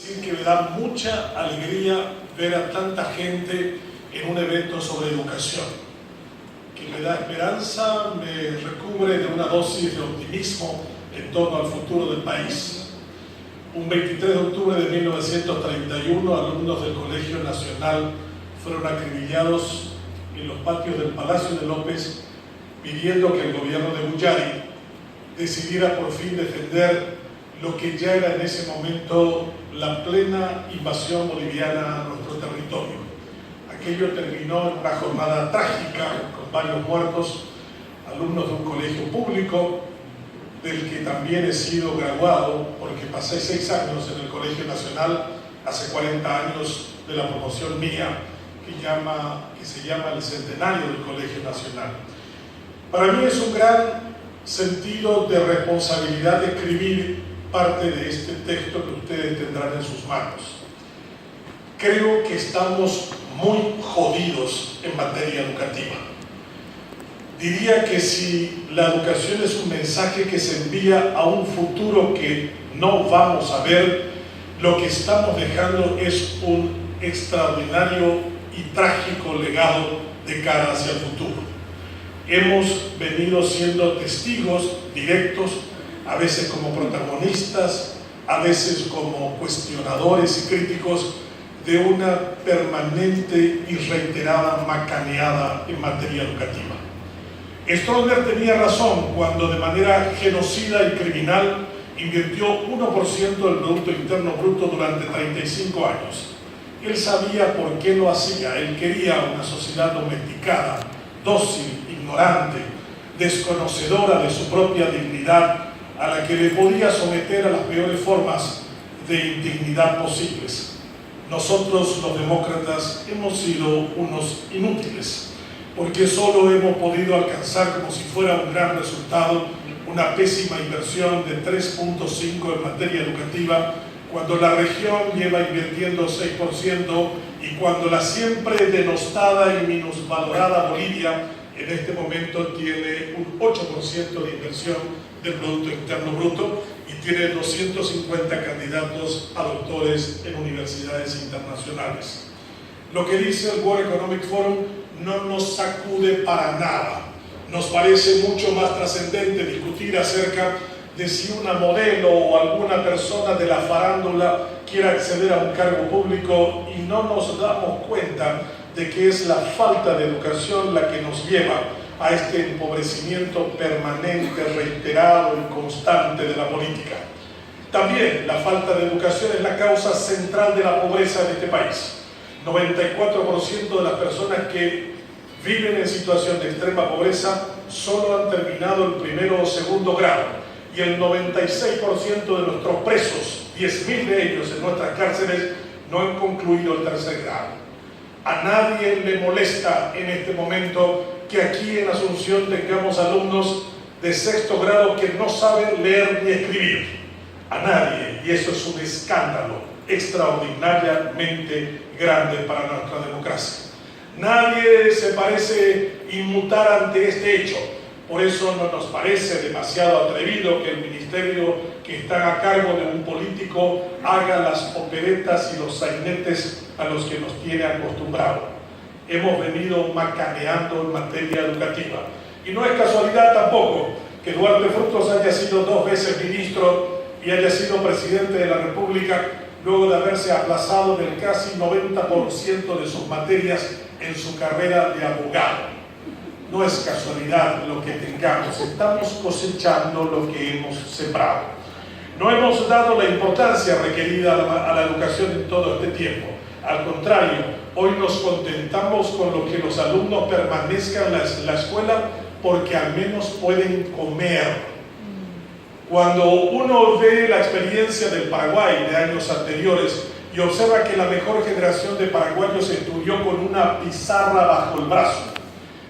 decir que me da mucha alegría ver a tanta gente en un evento sobre educación, que me da esperanza, me recubre de una dosis de optimismo en torno al futuro del país. Un 23 de octubre de 1931, alumnos del Colegio Nacional fueron acribillados en los patios del Palacio de López, pidiendo que el gobierno de Bullari decidiera por fin defender lo que ya era en ese momento la plena invasión boliviana a nuestro territorio. Aquello terminó en una jornada trágica, con varios muertos, alumnos de un colegio público, del que también he sido graduado, porque pasé 6 años en el Colegio Nacional, hace 40 años de la promoción mía, que se llama el centenario del Colegio Nacional. Para mí es un gran sentido de responsabilidad escribir parte de este texto que ustedes tendrán en sus manos. Creo que estamos muy jodidos en materia educativa. Diría que si la educación es un mensaje que se envía a un futuro que no vamos a ver, lo que estamos dejando es un extraordinario y trágico legado de cara hacia el futuro. Hemos venido siendo testigos directos, a veces como protagonistas, a veces como cuestionadores y críticos de una permanente y reiterada macaneada en materia educativa. Stroessner tenía razón cuando de manera genocida y criminal invirtió 1% del Producto Interno Bruto durante 35 años. Él sabía por qué lo hacía. Él quería una sociedad domesticada, dócil, ignorante, desconocedora de su propia dignidad, a la que le podía someter a las peores formas de indignidad posibles. Nosotros, los demócratas, hemos sido unos inútiles, porque solo hemos podido alcanzar, como si fuera un gran resultado, una pésima inversión de 3.5 en materia educativa, cuando la región lleva invirtiendo 6% y cuando la siempre denostada y minusvalorada Bolivia en este momento tiene un 8% de inversión del Producto Interno Bruto y tiene 250 candidatos a doctores en universidades internacionales. Lo que dice el World Economic Forum no nos sacude para nada. Nos parece mucho más trascendente discutir acerca de si una modelo o alguna persona de la farándula quiere acceder a un cargo público y no nos damos cuenta de que es la falta de educación la que nos lleva a este empobrecimiento permanente, reiterado y constante de la política. También la falta de educación es la causa central de la pobreza de este país. 94% de las personas que viven en situación de extrema pobreza solo han terminado el primero o segundo grado, y el 96% de nuestros presos, 10.000 de ellos en nuestras cárceles, no han concluido el tercer grado. A nadie le molesta en este momento que aquí en Asunción tengamos alumnos de 6º grado que no saben leer ni escribir. A nadie, y eso es un escándalo extraordinariamente grande para nuestra democracia. Nadie se parece inmutar ante este hecho. Por eso no nos parece demasiado atrevido que el ministerio que está a cargo de un político haga las operetas y los sainetes a los que nos tiene acostumbrados. Hemos venido macaneando en materia educativa. Y no es casualidad tampoco que Duarte Frutos haya sido 2 veces ministro y haya sido presidente de la República luego de haberse aplazado del casi 90% de sus materias en su carrera de abogado. No es casualidad lo que tengamos, estamos cosechando lo que hemos sembrado. No hemos dado la importancia requerida a la educación en todo este tiempo. Al contrario, hoy nos contentamos con lo que los alumnos permanezcan en la escuela porque al menos pueden comer. Cuando uno ve la experiencia del Paraguay de años anteriores y observa que la mejor generación de paraguayos estudió con una pizarra bajo el brazo,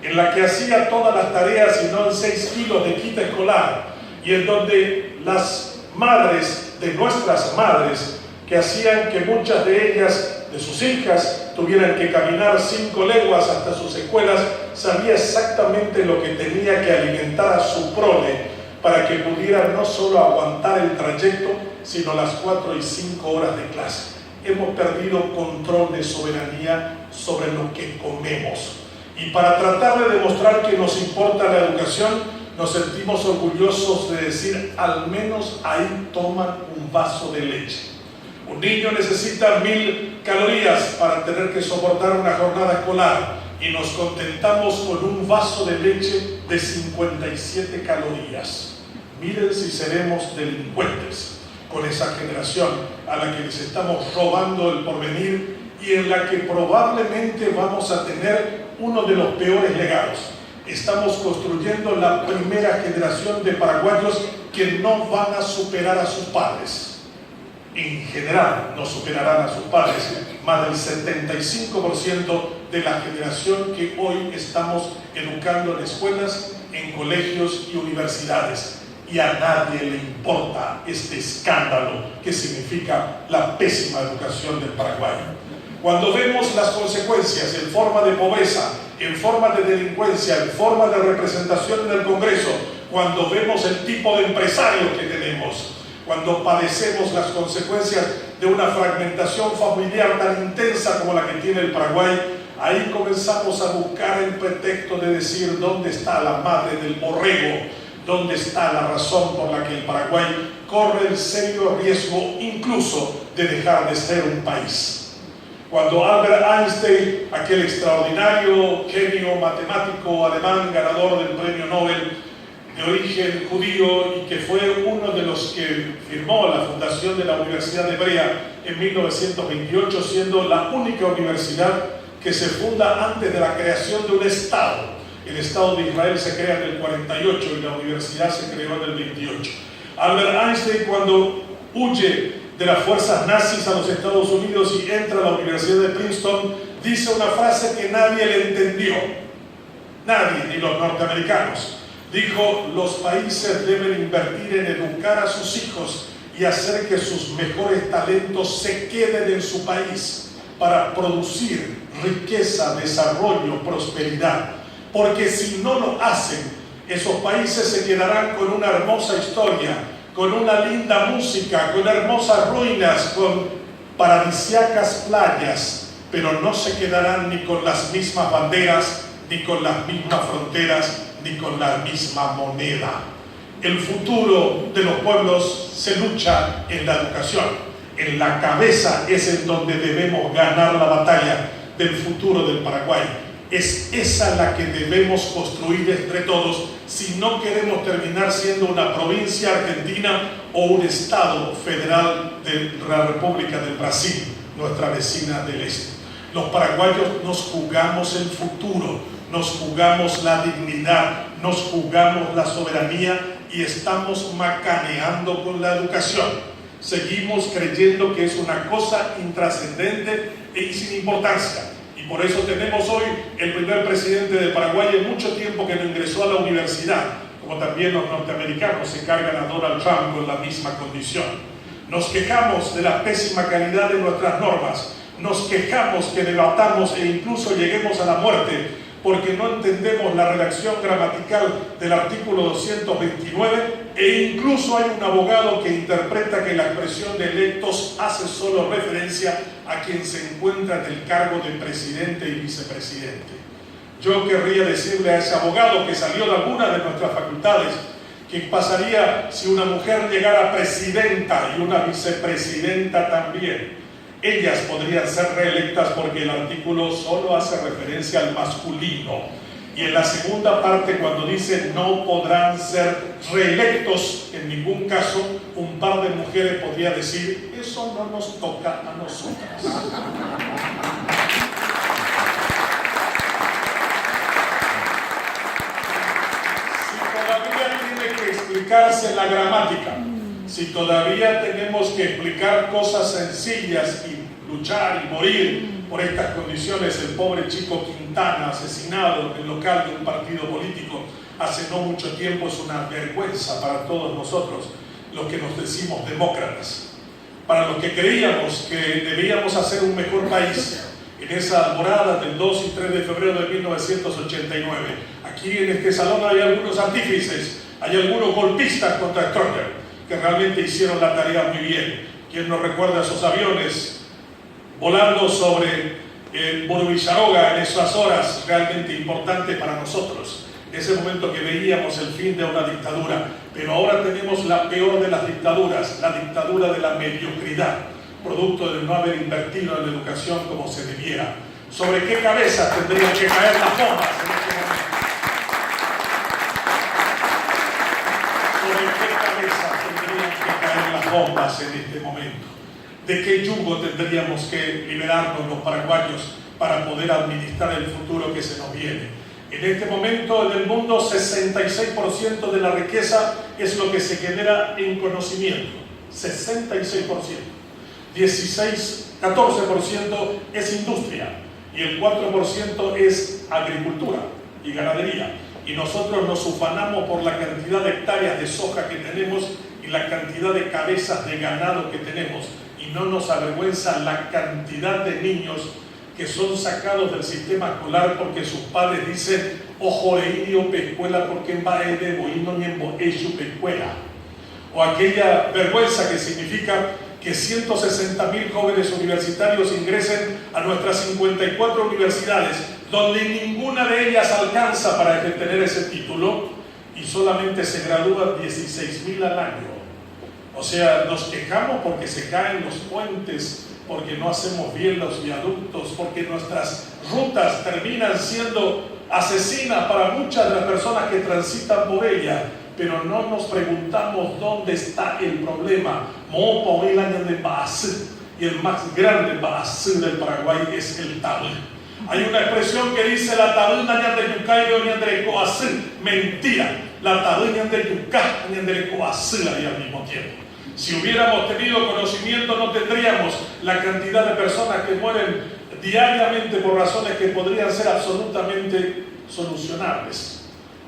en la que hacía todas las tareas y no en 6 kilos de kit escolar, y en donde las madres de nuestras madres, que hacían que muchas de ellas, de sus hijas, tuvieran que caminar 5 leguas hasta sus escuelas, sabía exactamente lo que tenía que alimentar a su prole para que pudiera no solo aguantar el trayecto, sino las 4 y 5 horas de clase. Hemos perdido control de soberanía sobre lo que comemos. Y para tratar de demostrar que nos importa la educación, nos sentimos orgullosos de decir, al menos ahí toman un vaso de leche. Un niño necesita 1000 calorías para tener que soportar una jornada escolar y nos contentamos con un vaso de leche de 57 calorías. Miren si seremos delincuentes con esa generación a la que les estamos robando el porvenir y en la que probablemente vamos a tener uno de los peores legados. Estamos construyendo la primera generación de paraguayos que no van a superar a sus padres. En general no superarán a sus padres, más del 75% de la generación que hoy estamos educando en escuelas, en colegios y universidades. Y a nadie le importa este escándalo que significa la pésima educación del Paraguay. Cuando vemos las consecuencias en forma de pobreza, en forma de delincuencia, en forma de representación en el Congreso, cuando vemos el tipo de empresarios que tenemos, cuando padecemos las consecuencias de una fragmentación familiar tan intensa como la que tiene el Paraguay, ahí comenzamos a buscar el pretexto de decir dónde está la madre del borrego, dónde está la razón por la que el Paraguay corre el serio riesgo incluso de dejar de ser un país. Cuando Albert Einstein, aquel extraordinario genio matemático alemán ganador del premio Nobel de origen judío y que fue uno de los que firmó la fundación de la Universidad Hebrea en 1928, siendo la única universidad que se funda antes de la creación de un Estado. El Estado de Israel se crea en el 48 y la universidad se creó en el 28. Albert Einstein, cuando huye de las fuerzas nazis a los Estados Unidos y entra a la Universidad de Princeton, dice una frase que nadie le entendió. Nadie, ni los norteamericanos. Dijo, los países deben invertir en educar a sus hijos y hacer que sus mejores talentos se queden en su país para producir riqueza, desarrollo, prosperidad. Porque si no lo hacen, esos países se quedarán con una hermosa historia, con una linda música, con hermosas ruinas, con paradisíacas playas, pero no se quedarán ni con las mismas banderas, ni con las mismas fronteras, ni con la misma moneda. El futuro de los pueblos se lucha en la educación. En la cabeza es en donde debemos ganar la batalla del futuro del Paraguay. Es esa la que debemos construir entre todos si no queremos terminar siendo una provincia argentina o un estado federal de la República del Brasil, nuestra vecina del este. Los paraguayos nos jugamos el futuro, nos jugamos la dignidad, nos jugamos la soberanía y estamos macaneando con la educación. Seguimos creyendo que es una cosa intrascendente y sin importancia. Y por eso tenemos hoy el primer presidente de Paraguay en mucho tiempo que no ingresó a la universidad, como también los norteamericanos se cargan a Donald Trump con la misma condición. Nos quejamos de la pésima calidad de nuestras normas, nos quejamos que debatamos e incluso lleguemos a la muerte porque no entendemos la redacción gramatical del artículo 229 e incluso hay un abogado que interpreta que la expresión de electos hace solo referencia a quien se encuentra en el cargo de presidente y vicepresidente. Yo querría decirle a ese abogado que salió de alguna de nuestras facultades que pasaría si una mujer llegara presidenta y una vicepresidenta también. Ellas podrían ser reelectas porque el artículo solo hace referencia al masculino. Y en la segunda parte, cuando dice no podrán ser reelectos en ningún caso, un par de mujeres podría decir, eso no nos toca a nosotras. Si todavía tiene que explicarse la gramática, si todavía tenemos que explicar cosas sencillas y luchar y morir por estas condiciones, el pobre Chico Quintana, asesinado en el local de un partido político hace no mucho tiempo, es una vergüenza para todos nosotros, los que nos decimos demócratas, para los que creíamos que debíamos hacer un mejor país en esa morada del 2 y 3 de febrero de 1989. Aquí en este salón hay algunos artífices, hay algunos golpistas contra Stroessner. que realmente hicieron la tarea muy bien. ¿Quién nos recuerda esos aviones volando sobre Borubicharoga en esas horas realmente importantes para nosotros? En ese momento que veíamos el fin de una dictadura, pero ahora tenemos la peor de las dictaduras, la dictadura de la mediocridad, producto de no haber invertido en la educación como se debiera. ¿Sobre qué cabeza tendrían que caer las bombas en este momento? ¿Sobre qué cabeza tendrían que caer las bombas en este momento? ¿De qué yugo tendríamos que liberarnos los paraguayos para poder administrar el futuro que se nos viene? En este momento en el mundo 66% de la riqueza es lo que se genera en conocimiento, 66%. 14% es industria y el 4% es agricultura y ganadería. Y nosotros nos ufanamos por la cantidad de hectáreas de soja que tenemos y la cantidad de cabezas de ganado que tenemos. Y no nos avergüenza la cantidad de niños que son sacados del sistema escolar porque sus padres dicen ojo de idio pescuela porque va de boino ni en boello pescuela. O aquella vergüenza que significa que 160.000 jóvenes universitarios ingresen a nuestras 54 universidades, donde ninguna de ellas alcanza para tener ese título y solamente se gradúan 16.000 al año. O sea, nos quejamos porque se caen los puentes, porque no hacemos bien los viaductos, porque nuestras rutas terminan siendo asesinas para muchas de las personas que transitan por ella, pero no nos preguntamos dónde está el problema. Y el más grande Baazú del Paraguay es el tabú. Hay una expresión que dice la tabú de Yucay de Coazú. Mentira, la tabú de Yucay de Coazú al mismo tiempo. Si hubiéramos tenido conocimiento no tendríamos la cantidad de personas que mueren diariamente por razones que podrían ser absolutamente solucionables.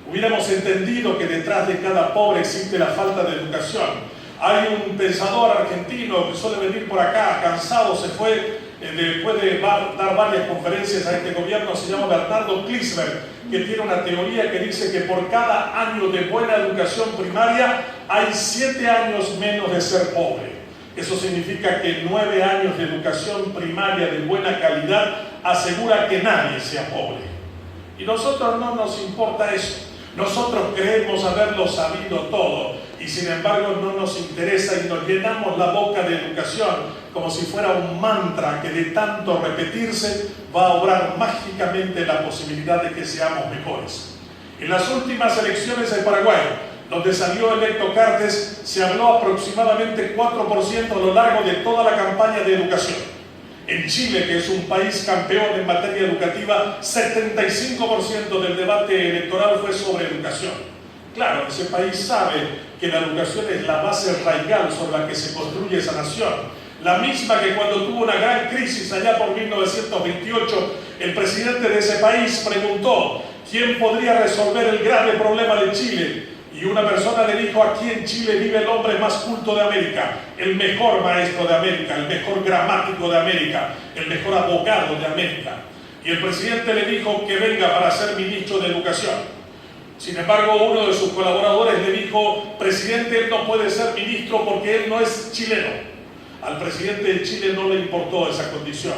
Hubiéramos entendido que detrás de cada pobre existe la falta de educación. Hay un pensador argentino que suele venir por acá, cansado, se fue después de dar varias conferencias a este gobierno, se llama Bernardo Klinsberg, que tiene una teoría que dice que por cada año de buena educación primaria hay 7 años menos de ser pobre. Eso significa que 9 años de educación primaria de buena calidad asegura que nadie sea pobre. Y nosotros no nos importa eso. Nosotros creemos haberlo sabido todo y sin embargo no nos interesa y nos llenamos la boca de educación como si fuera un mantra que de tanto repetirse va a obrar mágicamente la posibilidad de que seamos mejores. En las últimas elecciones de Paraguay, donde salió electo Cartes, se habló aproximadamente 4% a lo largo de toda la campaña de educación. En Chile, que es un país campeón en materia educativa, 75% del debate electoral fue sobre educación. Claro, ese país sabe que la educación es la base raigal sobre la que se construye esa nación. La misma que cuando tuvo una gran crisis allá por 1928, el presidente de ese país preguntó ¿quién podría resolver el grave problema de Chile? Y una persona le dijo, aquí en Chile vive el hombre más culto de América, el mejor maestro de América, el mejor gramático de América, el mejor abogado de América. Y el presidente le dijo que venga para ser ministro de Educación. Sin embargo, uno de sus colaboradores le dijo, presidente, él no puede ser ministro porque él no es chileno. Al presidente de Chile no le importó esa condición.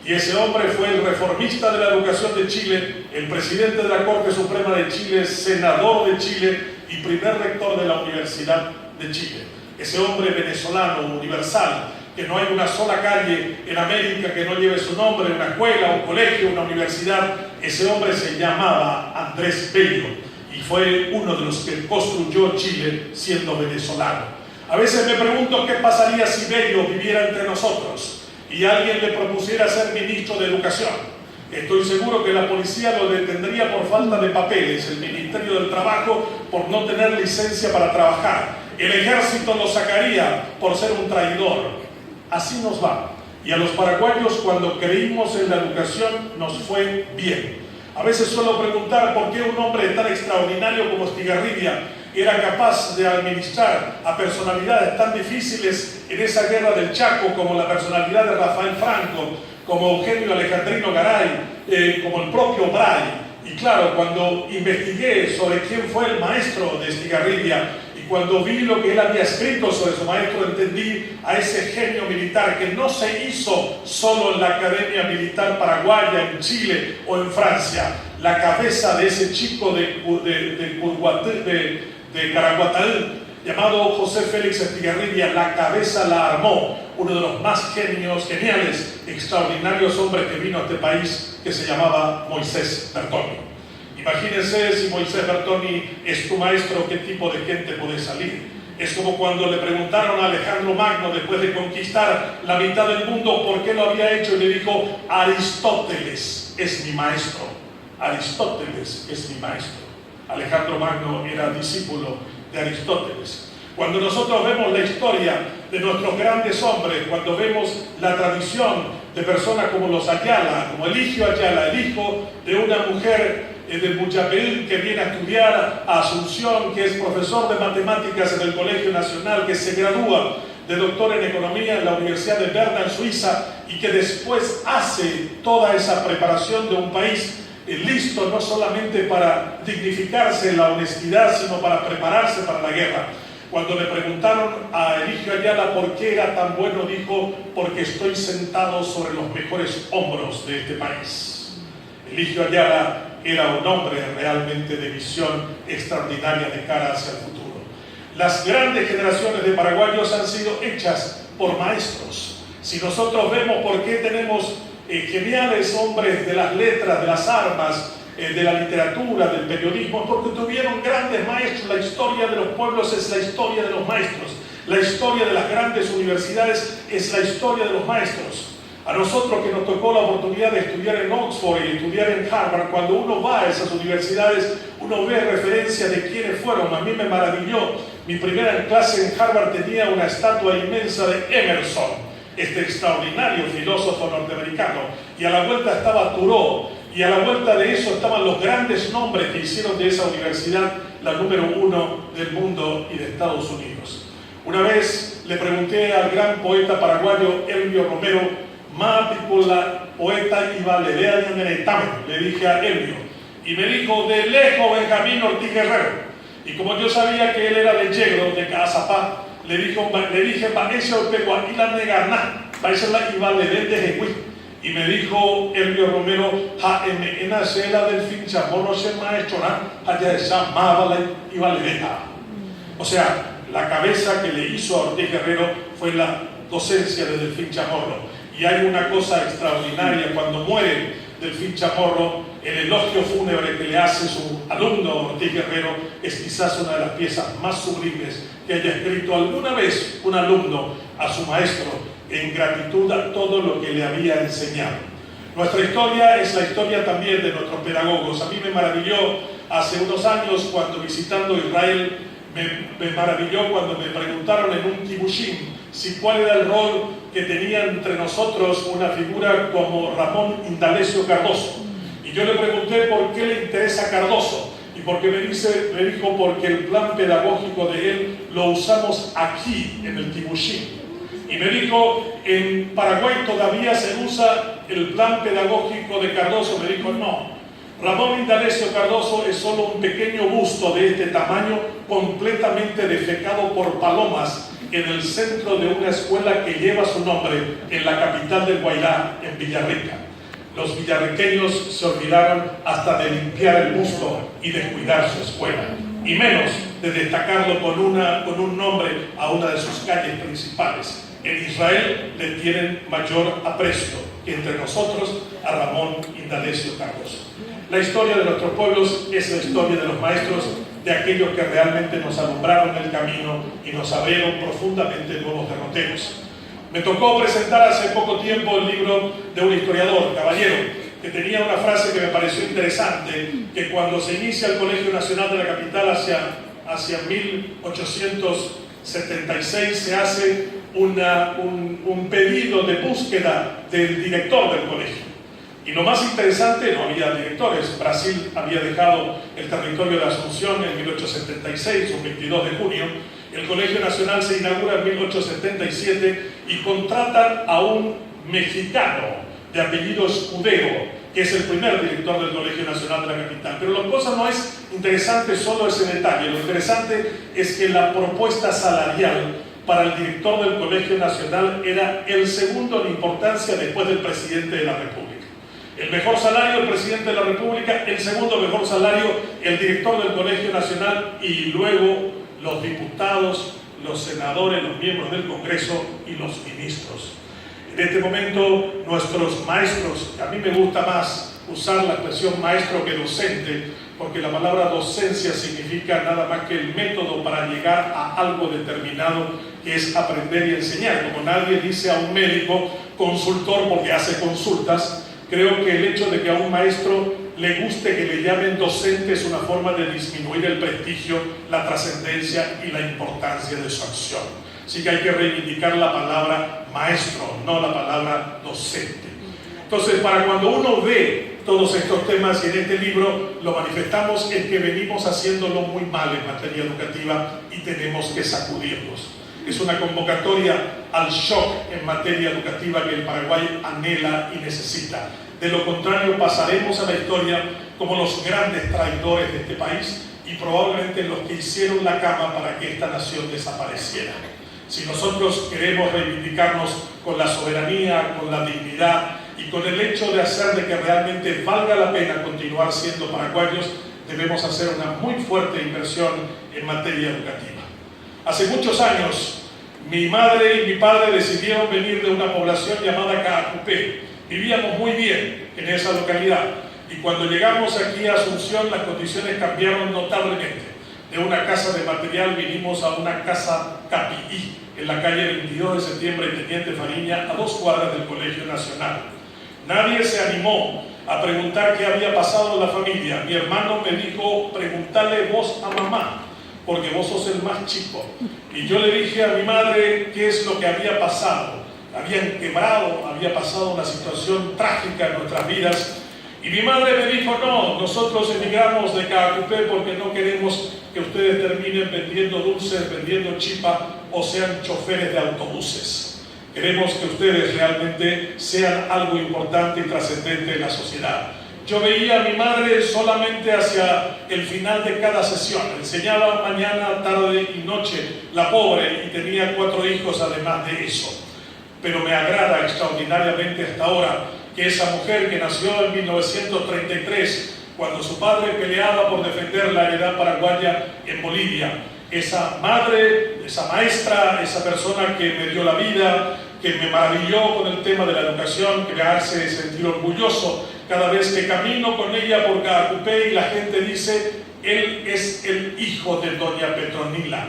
Y ese hombre fue el reformista de la educación de Chile, el presidente de la Corte Suprema de Chile, senador de Chile, y primer rector de la Universidad de Chile. Ese hombre venezolano, universal, que no hay una sola calle en América que no lleve su nombre, una escuela, un colegio, una universidad. Ese hombre se llamaba Andrés Bello y fue uno de los que construyó Chile siendo venezolano. A veces me pregunto qué pasaría si Bello viviera entre nosotros y alguien le propusiera ser ministro de Educación. Estoy seguro que la policía lo detendría por falta de papeles, el Ministerio del Trabajo por no tener licencia para trabajar, el ejército lo sacaría por ser un traidor. Así nos va. Y a los paraguayos cuando creímos en la educación nos fue bien. A veces suelo preguntar por qué un hombre tan extraordinario como Estigarribia era capaz de administrar a personalidades tan difíciles en esa guerra del Chaco como la personalidad de Rafael Franco, como Eugenio Alejandrino Garay, como el propio Bray. Y claro, cuando investigué sobre quién fue el maestro de Estigarribia y cuando vi lo que él había escrito sobre su maestro, entendí a ese genio militar que no se hizo solo en la Academia Militar Paraguaya, en Chile o en Francia. La cabeza de ese chico de Caraguatá, llamado José Félix Estigarribia, la cabeza la armó uno de los más geniales, extraordinarios hombres que vino a este país, que se llamaba Moisés Bertoni. Imagínense, si Moisés Bertoni es tu maestro, ¿qué tipo de gente puede salir? Es como cuando le preguntaron a Alejandro Magno, después de conquistar la mitad del mundo, por qué lo había hecho, y le dijo: Aristóteles es mi maestro. Aristóteles es mi maestro. Alejandro Magno era discípulo de Aristóteles. Cuando nosotros vemos la historia de nuestros grandes hombres, cuando vemos la tradición de personas como los Ayala, como Eligio Ayala, el hijo de una mujer de Muchapeín que viene a estudiar a Asunción, que es profesor de matemáticas en el Colegio Nacional, que se gradúa de doctor en economía en la Universidad de Berna en Suiza, y que después hace toda esa preparación de un país listo no solamente para dignificarse en la honestidad, sino para prepararse para la guerra. Cuando le preguntaron a Eligio Ayala por qué era tan bueno, dijo: porque estoy sentado sobre los mejores hombros de este país. Eligio Ayala era un hombre realmente de visión extraordinaria de cara hacia el futuro. Las grandes generaciones de paraguayos han sido hechas por maestros. Si nosotros vemos por qué tenemos geniales hombres de las letras, de las armas, de la literatura, del periodismo, porque tuvieron grandes maestros. La historia de los pueblos es la historia de los maestros. La historia de las grandes universidades es la historia de los maestros. A nosotros que nos tocó la oportunidad de estudiar en Oxford y estudiar en Harvard, cuando uno va a esas universidades, uno ve referencias de quiénes fueron. A mí me maravilló. Mi primera clase en Harvard tenía una estatua inmensa de Emerson, este extraordinario filósofo norteamericano, y a la vuelta estaba Thoreau, y a la vuelta de eso estaban los grandes nombres que hicieron de esa universidad la número 1 del mundo y de Estados Unidos. Una vez le pregunté al gran poeta paraguayo Elvio Romero: la poeta iba a le dije a Elvio, y me dijo: de lejos Benjamín Ortiz Guerrero. Y como yo sabía que él era de Yegro, de Cazapá, le dije: ese Orpegua y la neganá, iba de Jehuí. Y me dijo Elvio Romero: en la cela del Finchamorro se maestro, allá se llamaba la iba le deja. O sea, la cabeza que le hizo a Ortiz Guerrero fue la docencia de Delfín Chamorro. Y hay una cosa extraordinaria: cuando muere Delfín Chamorro, el elogio fúnebre que le hace su alumno Ortiz Guerrero es quizás una de las piezas más sublimes que haya escrito alguna vez un alumno a su maestro, en gratitud a todo lo que le había enseñado. Nuestra historia es la historia también de nuestros pedagogos. A mí me maravilló hace unos años, cuando visitando Israel, me maravilló cuando me preguntaron en un kibushim si cuál era el rol que tenía entre nosotros una figura como Ramón Indalecio Cardoso. Y yo le pregunté por qué le interesa Cardoso, y porque me dijo: porque el plan pedagógico de él lo usamos aquí en el kibushim. Y me dijo: en Paraguay todavía se usa el plan pedagógico de Cardoso. Me dijo: no, Ramón Indalecio Cardoso es solo un pequeño busto de este tamaño, completamente defecado por palomas, en el centro de una escuela que lleva su nombre en la capital del Guairá, en Villarrica. Los villarriqueños se olvidaron hasta de limpiar el busto y de cuidar su escuela, y menos de destacarlo con un nombre a una de sus calles principales. En Israel le tienen mayor aprecio que entre nosotros a Ramón Indalecio Cardoso. La historia de nuestros pueblos es la historia de los maestros, de aquellos que realmente nos alumbraron el camino y nos abrieron profundamente nuevos derroteros. Me tocó presentar hace poco tiempo el libro de un historiador, Caballero, que tenía una frase que me pareció interesante, que cuando se inicia el Colegio Nacional de la Capital hacia 1876 se hace un pedido de búsqueda del director del colegio. Y lo más interesante, no había directores. Brasil había dejado el territorio de Asunción en 1876, un 22 de junio. El Colegio Nacional se inaugura en 1877 y contratan a un mexicano de apellido Escudero, que es el primer director del Colegio Nacional de la capital. Pero la cosa no es interesante solo ese detalle, lo interesante es que la propuesta salarial para el director del Colegio Nacional era el segundo en importancia después del presidente de la República. El mejor salario el presidente de la República, el segundo mejor salario el director del Colegio Nacional y luego los diputados, los senadores, los miembros del Congreso y los ministros. En este momento nuestros maestros, a mí me gusta más usar la expresión maestro que docente, porque la palabra docencia significa nada más que el método para llegar a algo determinado, que es aprender y enseñar. Como nadie dice a un médico consultor porque hace consultas, creo que el hecho de que a un maestro le guste que le llamen docente es una forma de disminuir el prestigio, la trascendencia y la importancia de su acción. Así que hay que reivindicar la palabra maestro, no la palabra docente. Entonces, para cuando uno ve todos estos temas y en este libro lo manifestamos, es que venimos haciéndolo muy mal en materia educativa y tenemos que sacudirnos. Es una convocatoria al shock en materia educativa que el Paraguay anhela y necesita. De lo contrario, pasaremos a la historia como los grandes traidores de este país y probablemente los que hicieron la cama para que esta nación desapareciera. Si nosotros queremos reivindicarnos con la soberanía, con la dignidad y con el hecho de hacer de que realmente valga la pena continuar siendo paraguayos, debemos hacer una muy fuerte inversión en materia educativa. Hace muchos años, mi madre y mi padre decidieron venir de una población llamada Caacupé. Vivíamos muy bien en esa localidad y cuando llegamos aquí a Asunción las condiciones cambiaron notablemente. De una casa de material vinimos a una casa Capií, en la calle 22 de septiembre y Teniente Fariña, a 2 cuadras del Colegio Nacional. Nadie se animó a preguntar qué había pasado en la familia. Mi hermano me dijo, preguntale vos a mamá, porque vos sos el más chico. Y yo le dije a mi madre qué es lo que había pasado. Habían quebrado, había pasado una situación trágica en nuestras vidas. Y mi madre me dijo, no, nosotros emigramos de Caacupé porque no queremos que ustedes terminen vendiendo dulces, vendiendo chipa o sean choferes de autobuses. Queremos que ustedes realmente sean algo importante y trascendente en la sociedad. Yo veía a mi madre solamente hacia el final de cada sesión. Enseñaba mañana, tarde y noche, la pobre, y tenía 4 hijos además de eso. Pero me agrada extraordinariamente hasta ahora que esa mujer que nació en 1933, cuando su padre peleaba por defender la heredad paraguaya en Bolivia, esa madre, esa maestra, esa persona que me dio la vida, que me maravilló con el tema de la educación, que me hace sentir orgulloso cada vez que camino con ella por Caacupé y la gente dice, él es el hijo de doña Petronila.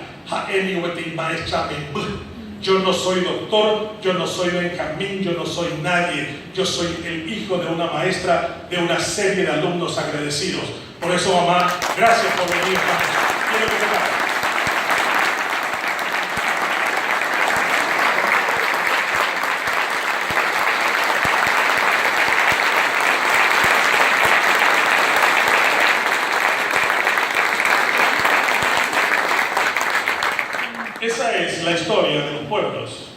Yo no soy doctor, yo no soy Benjamín, yo no soy nadie. Yo soy el hijo de una maestra, de una serie de alumnos agradecidos. Por eso, mamá, gracias por venir. Quiero que te pase. Esa es la historia de los pueblos.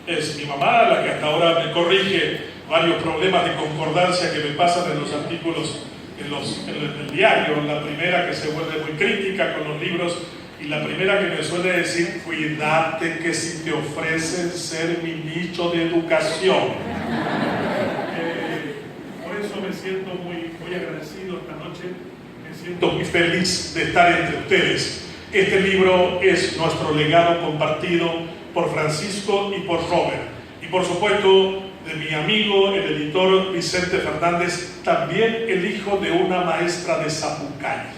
Es mi mamá la que hasta ahora me corrige varios problemas de concordancia que me pasan en los artículos en el diario. La primera que se vuelve muy crítica con los libros y la primera que me suele decir, cuídate que si te ofrecen ser ministro de Educación. Por eso me siento muy agradecido esta noche, me siento muy feliz de estar entre ustedes. Este libro es nuestro legado compartido por Francisco y por Robert. Y por supuesto, de mi amigo, el editor Vicente Fernández, también el hijo de una maestra de Zapucay.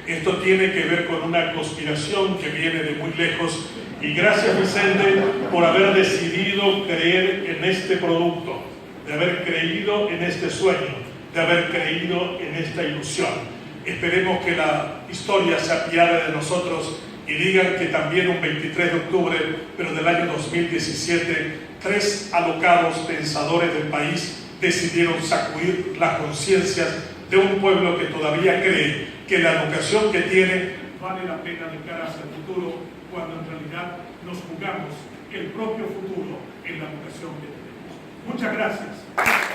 Esto tiene que ver con una conspiración que viene de muy lejos. Y gracias, Vicente, por haber decidido creer en este producto, de haber creído en este sueño, de haber creído en esta ilusión. Esperemos que la historia se apiade de nosotros y digan que también un 23 de octubre, pero del año 2017, 3 alocados pensadores del país decidieron sacudir las conciencias de un pueblo que todavía cree que la educación que tiene vale la pena de cara hacia el futuro, cuando en realidad nos jugamos el propio futuro en la educación que tenemos. Muchas gracias.